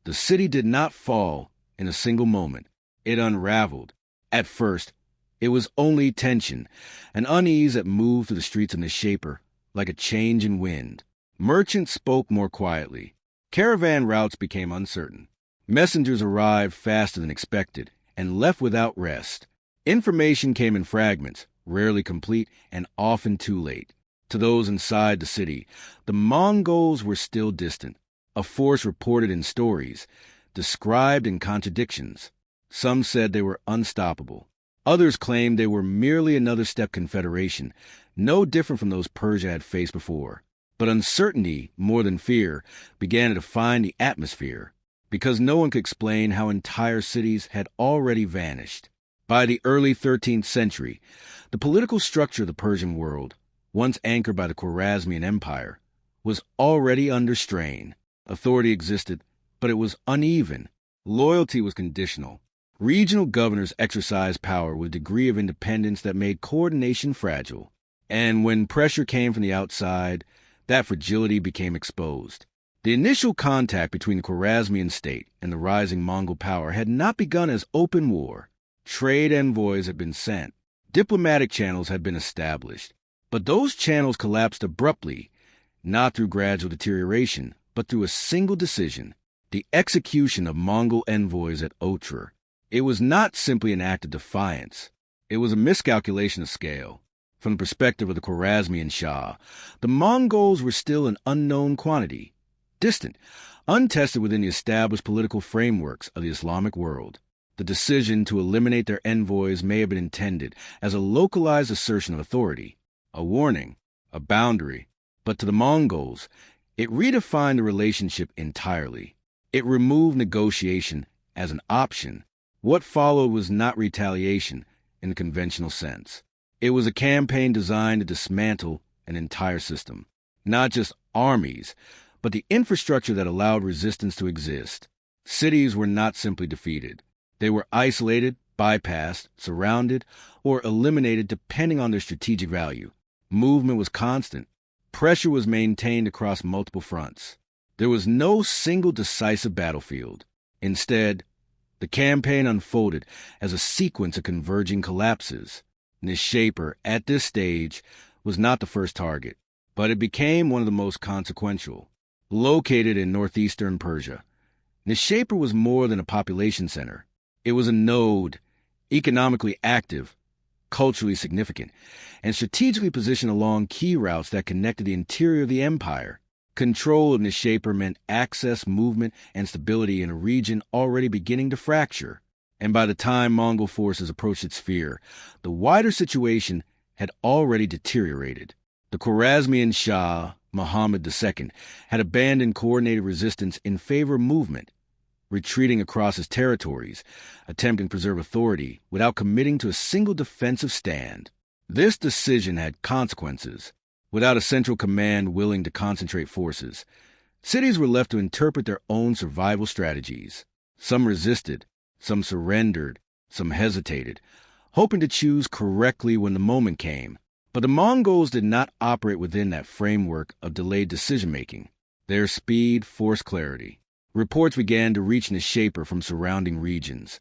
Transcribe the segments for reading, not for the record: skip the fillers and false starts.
The city did not fall in a single moment. It unraveled. At first, it was only tension, an unease that moved through the streets of Nishapur like a change in wind. Merchants spoke more quietly. Caravan routes became uncertain. Messengers arrived faster than expected and left without rest. Information came in fragments, rarely complete and often too late. To those inside the city, the Mongols were still distant, a force reported in stories, described in contradictions. Some said they were unstoppable. Others claimed they were merely another step confederation, no different from those Persia had faced before. But uncertainty, more than fear, began to define the atmosphere, because no one could explain how entire cities had already vanished. By the early 13th century, the political structure of the Persian world, once anchored by the Khwarazmian Empire, was already under strain. Authority existed, but it was uneven. Loyalty was conditional. Regional governors exercised power with a degree of independence that made coordination fragile. And when pressure came from the outside, that fragility became exposed. The initial contact between the Khwarazmian state and the rising Mongol power had not begun as open war. Trade envoys had been sent. Diplomatic channels had been established. But those channels collapsed abruptly, not through gradual deterioration, but through a single decision, the execution of Mongol envoys at Otrar. It was not simply an act of defiance. It was a miscalculation of scale. From the perspective of the Khwarazmian Shah, the Mongols were still an unknown quantity, distant, untested within the established political frameworks of the Islamic world. The decision to eliminate their envoys may have been intended as a localized assertion of authority, a warning, a boundary, but to the Mongols, it redefined the relationship entirely. It removed negotiation as an option. What followed was not retaliation in the conventional sense. It was a campaign designed to dismantle an entire system, not just armies, but the infrastructure that allowed resistance to exist. Cities were not simply defeated. They were isolated, bypassed, surrounded, or eliminated depending on their strategic value. Movement was constant. Pressure was maintained across multiple fronts. There was no single decisive battlefield. Instead, the campaign unfolded as a sequence of converging collapses. Nishapur, at this stage, was not the first target, but it became one of the most consequential. Located in northeastern Persia, Nishapur was more than a population center. It was a node, economically active, culturally significant, and strategically positioned along key routes that connected the interior of the empire. Control of Nishapur meant access, movement, and stability in a region already beginning to fracture. And by the time Mongol forces approached its sphere, the wider situation had already deteriorated. The Khwarazmian Shah, Muhammad II, had abandoned coordinated resistance in favor of movement, retreating across his territories, attempting to preserve authority without committing to a single defensive stand. This decision had consequences. Without a central command willing to concentrate forces, cities were left to interpret their own survival strategies. Some resisted, some surrendered, some hesitated, hoping to choose correctly when the moment came. But the Mongols did not operate within that framework of delayed decision-making. Their speed forced clarity. Reports began to reach Nishapur from surrounding regions.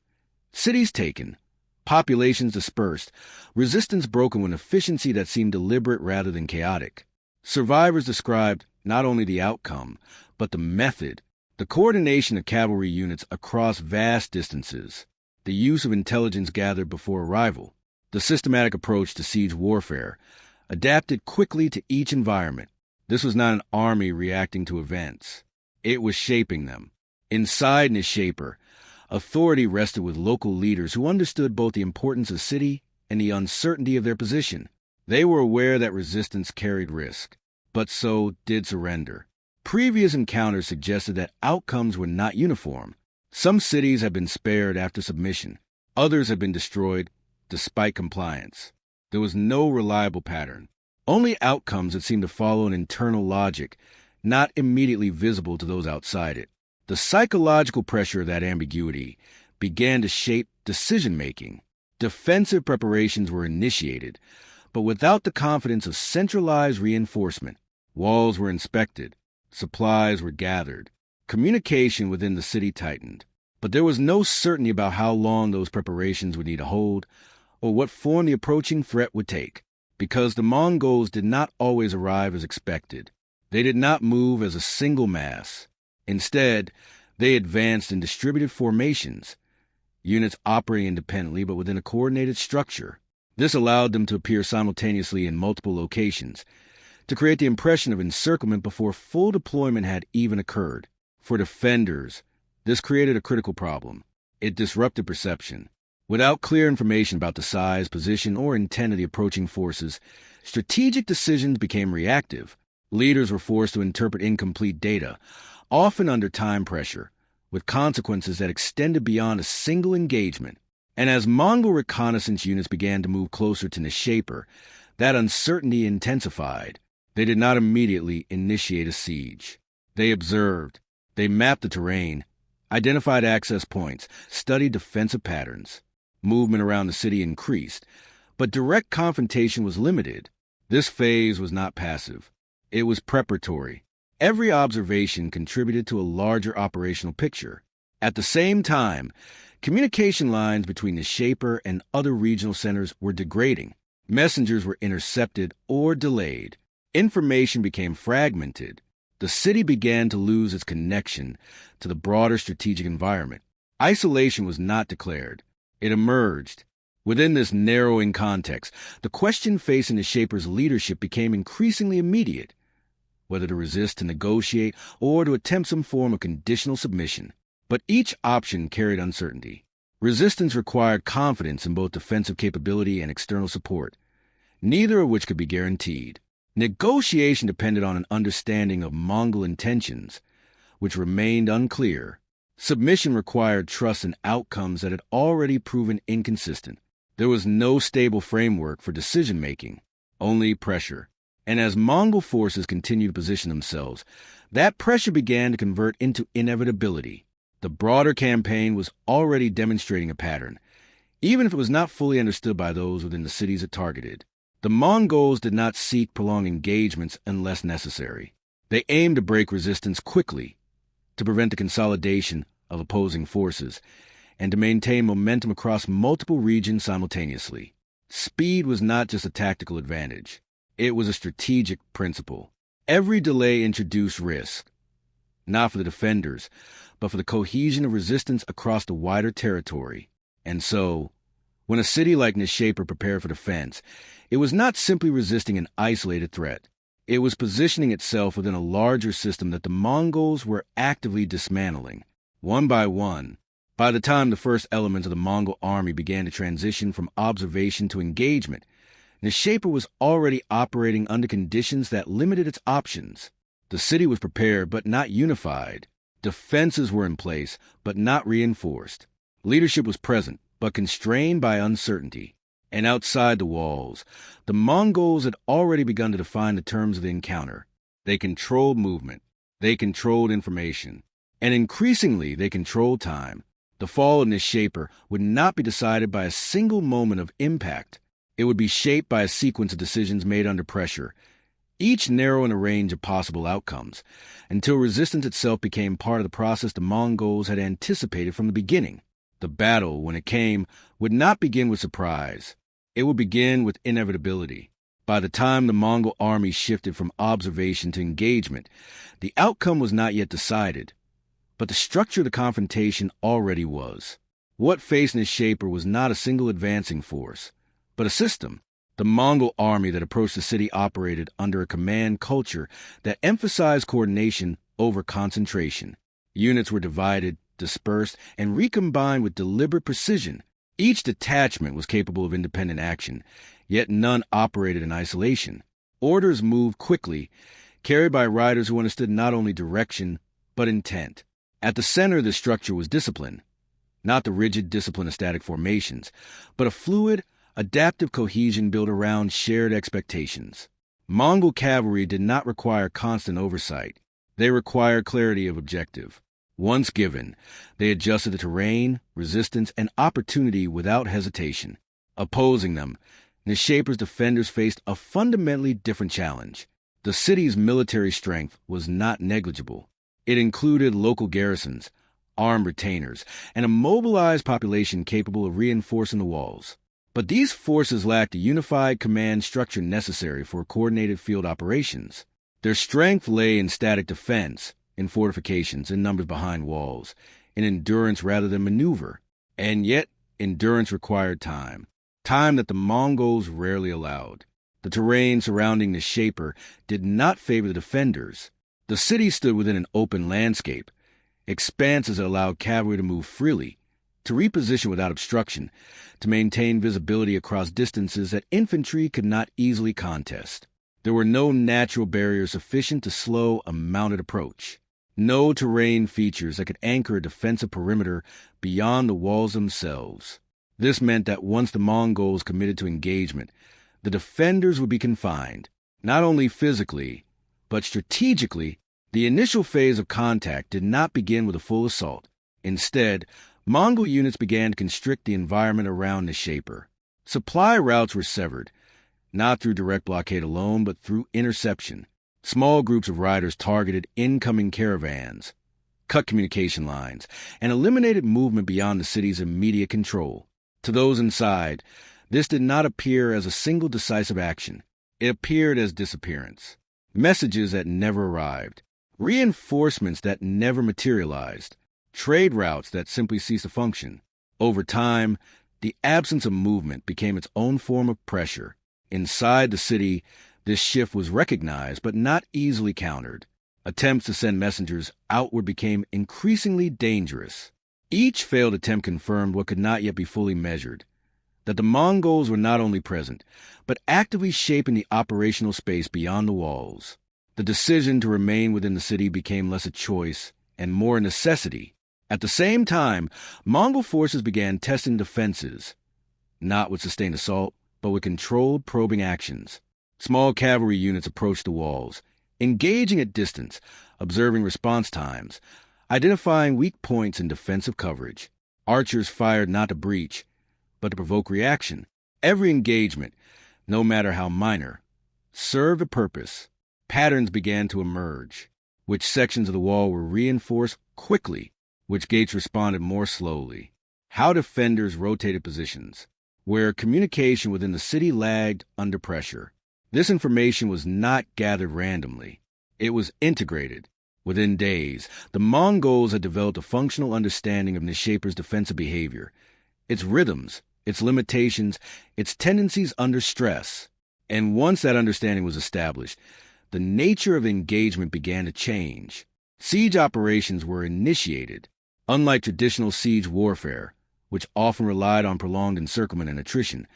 Cities taken, populations dispersed, resistance broken with efficiency that seemed deliberate rather than chaotic. Survivors described not only the outcome, but the method, the coordination of cavalry units across vast distances, the use of intelligence gathered before arrival, the systematic approach to siege warfare, adapted quickly to each environment. This was not an army reacting to events. It was shaping them. Inside Nishapur, authority rested with local leaders who understood both the importance of the city and the uncertainty of their position. They were aware that resistance carried risk, but so did surrender. Previous encounters suggested that outcomes were not uniform. Some cities had been spared after submission. Others had been destroyed despite compliance. There was no reliable pattern. Only outcomes that seemed to follow an internal logic, not immediately visible to those outside it. The psychological pressure of that ambiguity began to shape decision-making. Defensive preparations were initiated, but without the confidence of centralized reinforcement. Walls were inspected, supplies were gathered, Communication within the city tightened, but there was no certainty about how long those preparations would need to hold or what form the approaching threat would take, because the Mongols did not always arrive as expected. They did not move as a single mass. Instead, they advanced in distributed formations, units operating independently but within a coordinated structure. This allowed them to appear simultaneously in multiple locations, to create the impression of encirclement before full deployment had even occurred. For defenders, this created a critical problem. It disrupted perception. Without clear information about the size, position, or intent of the approaching forces, strategic decisions became reactive. Leaders were forced to interpret incomplete data, often under time pressure, with consequences that extended beyond a single engagement. And as Mongol reconnaissance units began to move closer to Nishapur, that uncertainty intensified. They did not immediately initiate a siege. They observed. They mapped the terrain, identified access points, studied defensive patterns. Movement around the city increased, but direct confrontation was limited. This phase was not passive. It was preparatory. Every observation contributed to a larger operational picture. At the same time, communication lines between Nishapur and other regional centers were degrading. Messengers were intercepted or delayed. Information became fragmented. The city began to lose its connection to the broader strategic environment. Isolation was not declared. It emerged. Within this narrowing context, the question facing Nishapur's leadership became increasingly immediate, whether to resist, to negotiate, or to attempt some form of conditional submission. But each option carried uncertainty. Resistance required confidence in both defensive capability and external support, neither of which could be guaranteed. Negotiation depended on an understanding of Mongol intentions, which remained unclear. Submission required trust in outcomes that had already proven inconsistent. There was no stable framework for decision-making, only pressure. And as Mongol forces continued to position themselves, that pressure began to convert into inevitability. The broader campaign was already demonstrating a pattern, even if it was not fully understood by those within the cities it targeted. The Mongols did not seek prolonged engagements unless necessary. They aimed to break resistance quickly, to prevent the consolidation of opposing forces, and to maintain momentum across multiple regions simultaneously. Speed was not just a tactical advantage. It was a strategic principle. Every delay introduced risk, not for the defenders, but for the cohesion of resistance across the wider territory. And so, when a city like Nishapur prepared for defense, it was not simply resisting an isolated threat. It was positioning itself within a larger system that the Mongols were actively dismantling, one by one. By the time the first elements of the Mongol army began to transition from observation to engagement, Nishapur was already operating under conditions that limited its options. The city was prepared but not unified. Defenses were in place but not reinforced. Leadership was present but constrained by uncertainty. And outside the walls, the Mongols had already begun to define the terms of the encounter. They controlled movement. They controlled information. And increasingly, they controlled time. The fall of Nishapur would not be decided by a single moment of impact. It would be shaped by a sequence of decisions made under pressure, each narrowing a range of possible outcomes, until resistance itself became part of the process the Mongols had anticipated from the beginning. The battle, when it came, would not begin with surprise. It would begin with inevitability. By the time the Mongol army shifted from observation to engagement, the outcome was not yet decided, but the structure of the confrontation already was. What faced Nishapur was not a single advancing force, but a system. The Mongol army that approached the city operated under a command culture that emphasized coordination over concentration. Units were divided, dispersed, and recombined with deliberate precision. Each detachment was capable of independent action, yet none operated in isolation. Orders moved quickly, carried by riders who understood not only direction, but intent. At the center of the structure was discipline, not the rigid discipline of static formations, but a fluid, adaptive cohesion built around shared expectations. Mongol cavalry did not require constant oversight. They required clarity of objective. Once given, they adjusted the terrain, resistance, and opportunity without hesitation. Opposing them, Nishapur's defenders faced a fundamentally different challenge. The city's military strength was not negligible. It included local garrisons, armed retainers, and a mobilized population capable of reinforcing the walls. But these forces lacked a unified command structure necessary for coordinated field operations. Their strength lay in static defense, in fortifications, in numbers behind walls, in endurance rather than maneuver. And yet, endurance required time that the Mongols rarely allowed. The terrain surrounding Nishapur did not favor the defenders. The city stood within an open landscape, expanses that allowed cavalry to move freely, to reposition without obstruction, to maintain visibility across distances that infantry could not easily contest. There were no natural barriers sufficient to slow a mounted approach. No terrain features that could anchor a defensive perimeter beyond the walls themselves. This meant that once the Mongols committed to engagement, the defenders would be confined, not only physically, but strategically. The initial phase of contact did not begin with a full assault. Instead, Mongol units began to constrict the environment around Nishapur. Supply routes were severed, not through direct blockade alone, but through interception. Small groups of riders targeted incoming caravans, cut communication lines, and eliminated movement beyond the city's immediate control. To those inside, this did not appear as a single decisive action. It appeared as disappearance. Messages that never arrived. Reinforcements that never materialized. Trade routes that simply ceased to function. Over time, the absence of movement became its own form of pressure. Inside the city, this shift was recognized but not easily countered. Attempts to send messengers outward became increasingly dangerous. Each failed attempt confirmed what could not yet be fully measured, that the Mongols were not only present, but actively shaping the operational space beyond the walls. The decision to remain within the city became less a choice and more a necessity. At the same time, Mongol forces began testing defenses, not with sustained assault, but with controlled probing actions. Small cavalry units approached the walls, engaging at distance, observing response times, identifying weak points in defensive coverage. Archers fired not to breach, but to provoke reaction. Every engagement, no matter how minor, served a purpose. Patterns began to emerge. Which sections of the wall were reinforced quickly, which gates responded more slowly. How defenders rotated positions, where communication within the city lagged under pressure. This information was not gathered randomly. It was integrated. Within days, the Mongols had developed a functional understanding of Nishapur's defensive behavior, its rhythms, its limitations, its tendencies under stress. And once that understanding was established, the nature of engagement began to change. Siege operations were initiated. Unlike traditional siege warfare, which often relied on prolonged encirclement and attrition,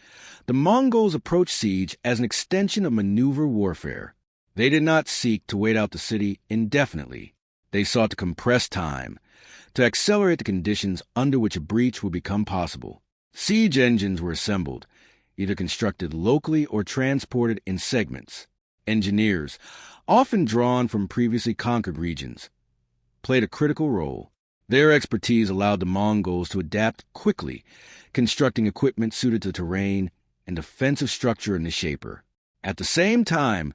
the Mongols approached siege as an extension of maneuver warfare. They did not seek to wait out the city indefinitely. They sought to compress time, to accelerate the conditions under which a breach would become possible. Siege engines were assembled, either constructed locally or transported in segments. Engineers, often drawn from previously conquered regions, played a critical role. Their expertise allowed the Mongols to adapt quickly, constructing equipment suited to terrain and defensive structure in Nishapur. At the same time,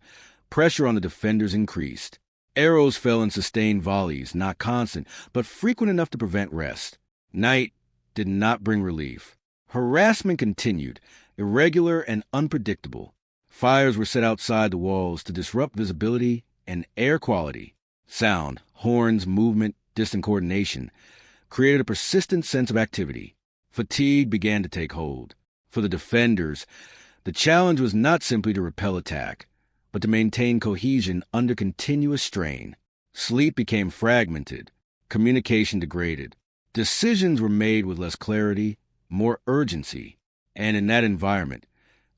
pressure on the defenders increased. Arrows fell in sustained volleys, not constant, but frequent enough to prevent rest. Night did not bring relief. Harassment continued, irregular and unpredictable. Fires were set outside the walls to disrupt visibility and air quality. Sound, horns, movement, distant coordination created a persistent sense of activity. Fatigue began to take hold. For the defenders, the challenge was not simply to repel attack, but to maintain cohesion under continuous strain. Sleep became fragmented, communication degraded. Decisions were made with less clarity, more urgency, and in that environment,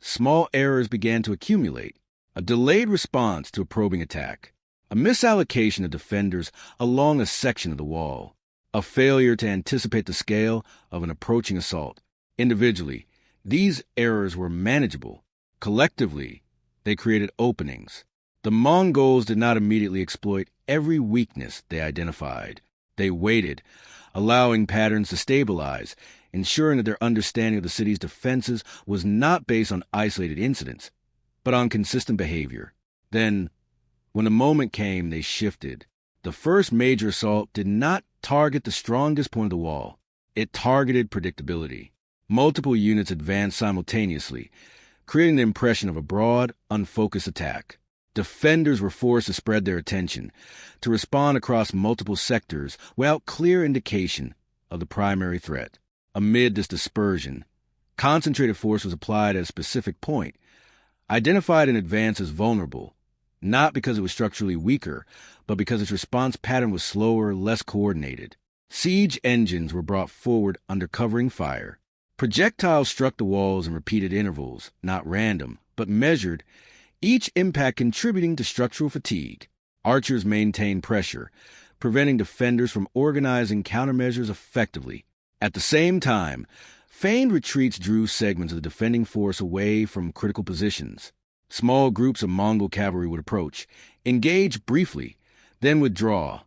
small errors began to accumulate. A delayed response to a probing attack, a misallocation of defenders along a section of the wall, a failure to anticipate the scale of an approaching assault. Individually, these errors were manageable. Collectively, they created openings. The Mongols did not immediately exploit every weakness they identified. They waited, allowing patterns to stabilize, ensuring that their understanding of the city's defenses was not based on isolated incidents, but on consistent behavior. Then, when the moment came, they shifted. The first major assault did not target the strongest point of the wall. It targeted predictability. Multiple units advanced simultaneously, creating the impression of a broad, unfocused attack. Defenders were forced to spread their attention, to respond across multiple sectors without clear indication of the primary threat. Amid this dispersion, concentrated force was applied at a specific point, identified in advance as vulnerable, not because it was structurally weaker, but because its response pattern was slower, less coordinated. Siege engines were brought forward under covering fire. Projectiles struck the walls in repeated intervals, not random, but measured, each impact contributing to structural fatigue. Archers maintained pressure, preventing defenders from organizing countermeasures effectively. At the same time, feigned retreats drew segments of the defending force away from critical positions. Small groups of Mongol cavalry would approach, engage briefly, then withdraw,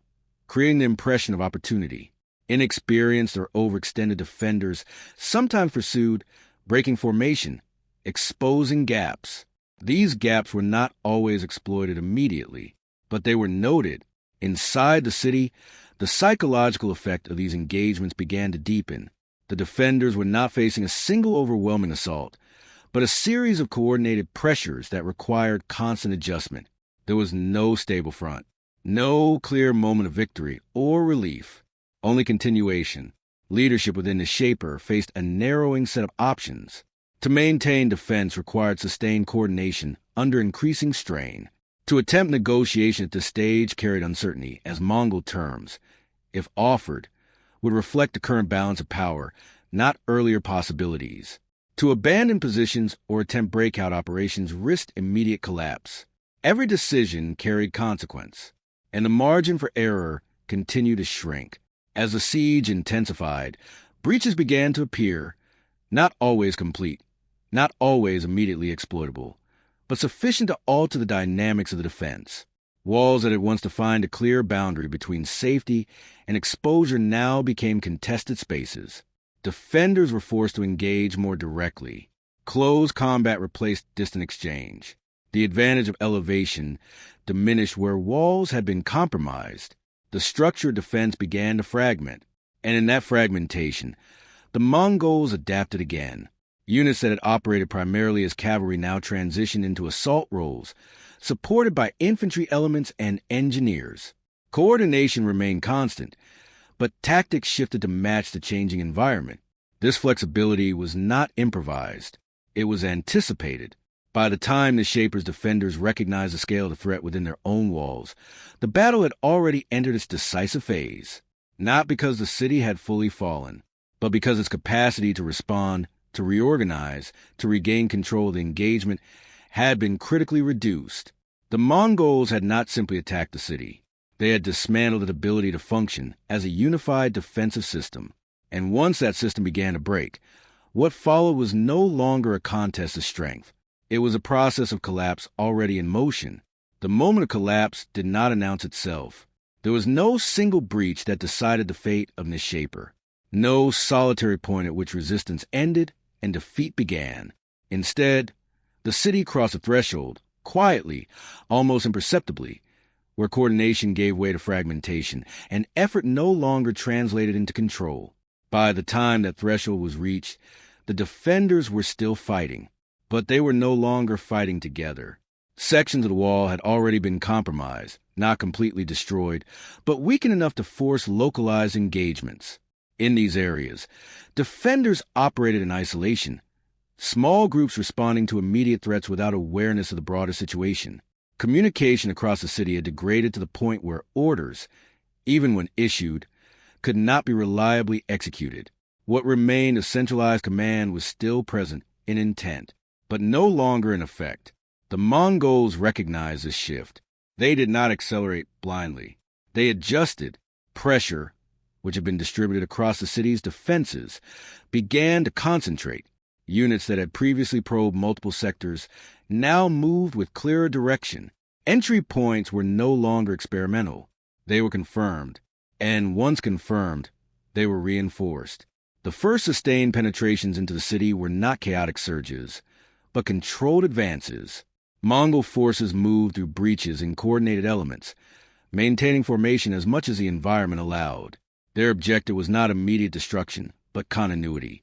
creating the impression of opportunity. Inexperienced or overextended defenders sometimes pursued, breaking formation, exposing gaps. These gaps were not always exploited immediately, but they were noted. Inside the city, the psychological effect of these engagements began to deepen. The defenders were not facing a single overwhelming assault, but a series of coordinated pressures that required constant adjustment. There was no stable front, no clear moment of victory or relief, only continuation. Leadership within the Nishapur faced a narrowing set of options. To maintain defense required sustained coordination under increasing strain. To attempt negotiation at this stage carried uncertainty, as Mongol terms, if offered, would reflect the current balance of power, not earlier possibilities. To abandon positions or attempt breakout operations risked immediate collapse. Every decision carried consequence, and the margin for error continued to shrink. As the siege intensified, breaches began to appear, not always complete, not always immediately exploitable, but sufficient to alter the dynamics of the defense. Walls that had once defined a clear boundary between safety and exposure now became contested spaces. Defenders were forced to engage more directly. Close combat replaced distant exchange. The advantage of elevation diminished where walls had been compromised. The structured defense began to fragment, and in that fragmentation, the Mongols adapted again. Units that had operated primarily as cavalry now transitioned into assault roles, supported by infantry elements and engineers. Coordination remained constant, but tactics shifted to match the changing environment. This flexibility was not improvised. It was anticipated. By the time the Nishapur's defenders recognized the scale of the threat within their own walls, the battle had already entered its decisive phase, not because the city had fully fallen, but because its capacity to respond, to reorganize, to regain control of the engagement had been critically reduced. The Mongols had not simply attacked the city. They had dismantled its ability to function as a unified defensive system. And once that system began to break, what followed was no longer a contest of strength. It was a process of collapse already in motion. The moment of collapse did not announce itself. There was no single breach that decided the fate of Nishapur, no solitary point at which resistance ended and defeat began. Instead, the city crossed a threshold, quietly, almost imperceptibly, where coordination gave way to fragmentation, and effort no longer translated into control. By the time that threshold was reached, the defenders were still fighting, but they were no longer fighting together. Sections of the wall had already been compromised, not completely destroyed, but weakened enough to force localized engagements. In these areas, defenders operated in isolation, small groups responding to immediate threats without awareness of the broader situation. Communication across the city had degraded to the point where orders, even when issued, could not be reliably executed. What remained of centralized command was still present in intent, but no longer in effect. The Mongols recognized this shift. They did not accelerate blindly. They adjusted. Pressure, which had been distributed across the city's defenses, began to concentrate. Units that had previously probed multiple sectors now moved with clearer direction. Entry points were no longer experimental. They were confirmed, and once confirmed, they were reinforced. The first sustained penetrations into the city were not chaotic surges, but controlled advances. Mongol forces moved through breaches in coordinated elements, maintaining formation as much as the environment allowed. Their objective was not immediate destruction, but continuity,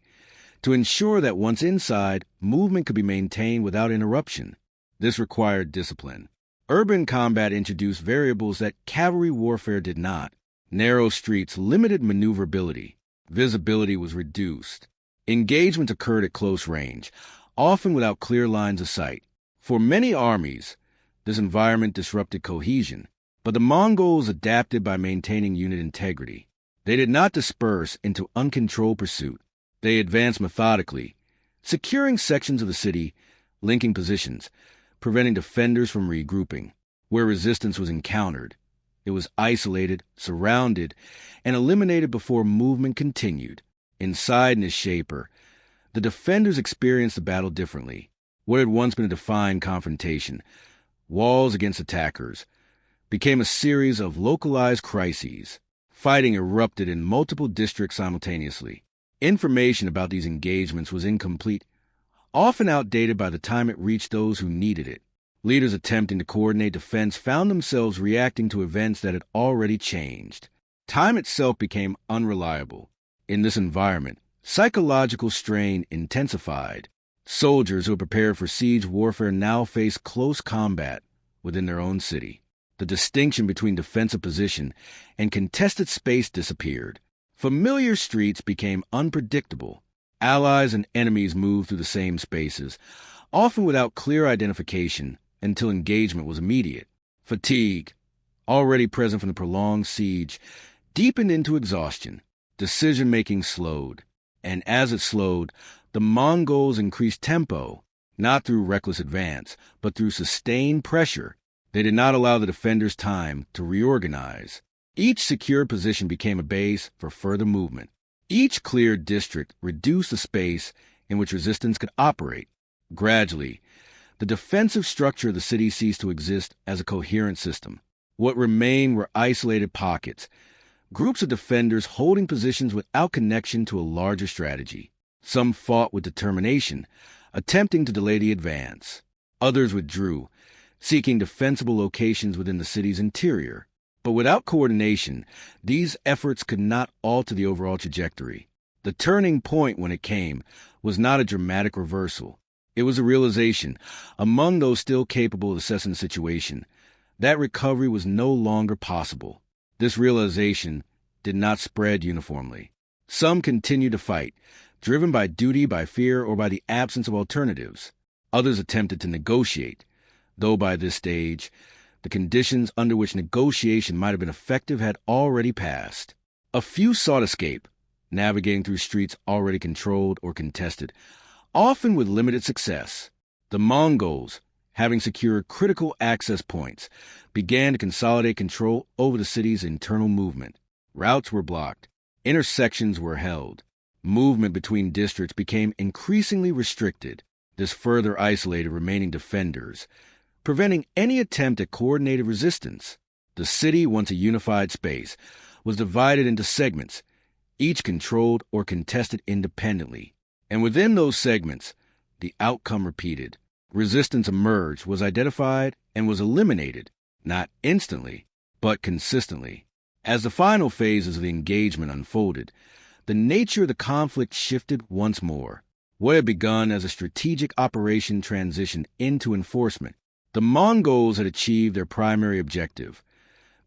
to ensure that once inside, movement could be maintained without interruption. This required discipline. Urban combat introduced variables that cavalry warfare did not. Narrow streets limited maneuverability. Visibility was reduced. Engagement occurred at close range, often without clear lines of sight. For many armies, this environment disrupted cohesion, but the Mongols adapted by maintaining unit integrity. They did not disperse into uncontrolled pursuit. They advanced methodically, securing sections of the city, linking positions, preventing defenders from regrouping. Where resistance was encountered, it was isolated, surrounded, and eliminated before movement continued. Inside Nishapur, the defenders experienced the battle differently. What had once been a defined confrontation, walls against attackers, became a series of localized crises. Fighting erupted in multiple districts simultaneously. Information about these engagements was incomplete, often outdated by the time it reached those who needed it. Leaders attempting to coordinate defense found themselves reacting to events that had already changed. Time itself became unreliable. In this environment, psychological strain intensified. Soldiers who were prepared for siege warfare now faced close combat within their own city. The distinction between defensive position and contested space disappeared. Familiar streets became unpredictable. Allies and enemies moved through the same spaces, often without clear identification until engagement was immediate. Fatigue, already present from the prolonged siege, deepened into exhaustion. Decision-making slowed, and as it slowed, the Mongols increased tempo, not through reckless advance, but through sustained pressure. They did not allow the defenders time to reorganize. Each secured position became a base for further movement. Each cleared district reduced the space in which resistance could operate. Gradually, the defensive structure of the city ceased to exist as a coherent system. What remained were isolated pockets, groups of defenders holding positions without connection to a larger strategy. Some fought with determination, attempting to delay the advance. Others withdrew, seeking defensible locations within the city's interior. But without coordination, these efforts could not alter the overall trajectory. The turning point, when it came, was not a dramatic reversal. It was a realization, among those still capable of assessing the situation, that recovery was no longer possible. This realization did not spread uniformly. Some continued to fight, driven by duty, by fear, or by the absence of alternatives. Others attempted to negotiate, though by this stage, the conditions under which negotiation might have been effective had already passed. A few sought escape, navigating through streets already controlled or contested, often with limited success. The Mongols, having secured critical access points, began to consolidate control over the city's internal movement. Routes were blocked. Intersections were held. Movement between districts became increasingly restricted. This further isolated remaining defenders, preventing any attempt at coordinated resistance. The city, once a unified space, was divided into segments, each controlled or contested independently. And within those segments, the outcome repeated. Resistance emerged, was identified, and was eliminated, not instantly, but consistently. As the final phases of the engagement unfolded, the nature of the conflict shifted once more. What had begun as a strategic operation transitioned into enforcement. The Mongols had achieved their primary objective,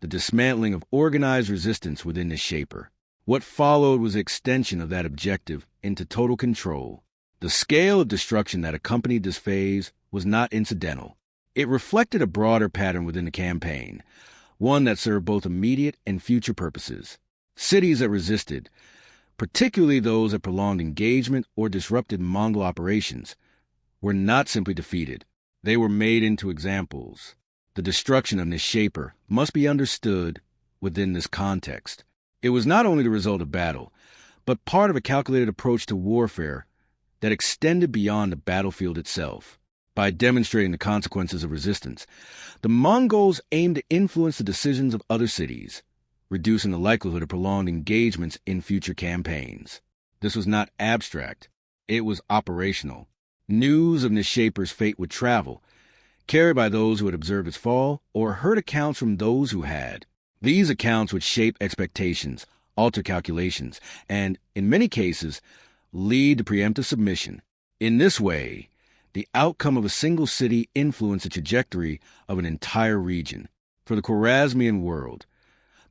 the dismantling of organized resistance within Nishapur. What followed was the extension of that objective into total control. The scale of destruction that accompanied this phase was not incidental. It reflected a broader pattern within the campaign, one that served both immediate and future purposes. Cities that resisted, particularly those that prolonged engagement or disrupted Mongol operations, were not simply defeated. They were made into examples. The destruction of Nishapur must be understood within this context. It was not only the result of battle, but part of a calculated approach to warfare that extended beyond the battlefield itself. By demonstrating the consequences of resistance, the Mongols aimed to influence the decisions of other cities, reducing the likelihood of prolonged engagements in future campaigns. This was not abstract. It was operational. News of Nishapur's fate would travel, carried by those who had observed its fall or heard accounts from those who had. These accounts would shape expectations, alter calculations, and, in many cases, lead to preemptive submission. In this way, the outcome of a single city influenced the trajectory of an entire region. For the Khwarazmian world,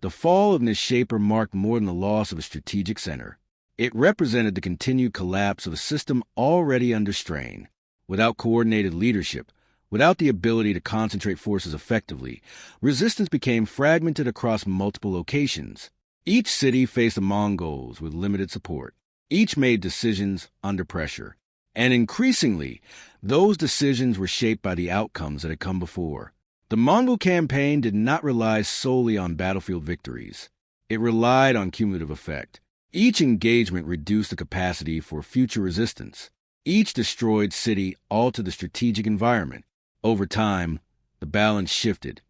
the fall of Nishapur marked more than the loss of a strategic center. It represented the continued collapse of a system already under strain. Without coordinated leadership, without the ability to concentrate forces effectively, resistance became fragmented across multiple locations. Each city faced the Mongols with limited support. Each made decisions under pressure. And increasingly, those decisions were shaped by the outcomes that had come before. The Mongol campaign did not rely solely on battlefield victories. It relied on cumulative effect. Each engagement reduced the capacity for future resistance. Each destroyed city altered the strategic environment. Over time, the balance shifted,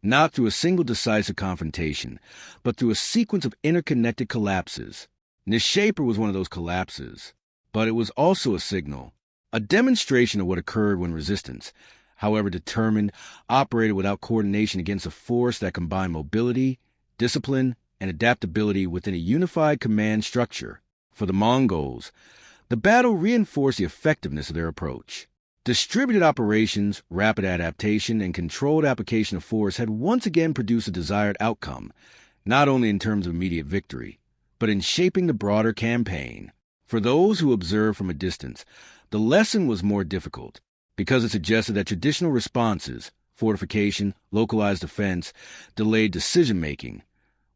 not through a single decisive confrontation, but through a sequence of interconnected collapses. Nishapur was one of those collapses, but it was also a signal, a demonstration of what occurred when resistance, however determined, operated without coordination against a force that combined mobility, discipline, and adaptability within a unified command structure. For the Mongols, the battle reinforced the effectiveness of their approach. Distributed operations, rapid adaptation, and controlled application of force had once again produced a desired outcome, not only in terms of immediate victory, but in shaping the broader campaign. For those who observed from a distance, the lesson was more difficult, because it suggested that traditional responses, fortification, localized defense, delayed decision-making,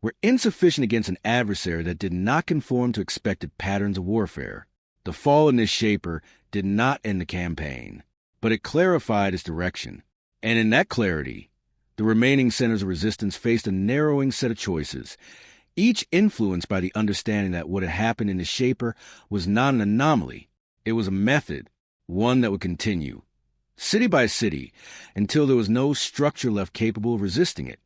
were insufficient against an adversary that did not conform to expected patterns of warfare. The fall of Nishapur did not end the campaign, but it clarified its direction. And in that clarity, the remaining centers of resistance faced a narrowing set of choices, each influenced by the understanding that what had happened in Nishapur was not an anomaly. It was a method, one that would continue, city by city, until there was no structure left capable of resisting it.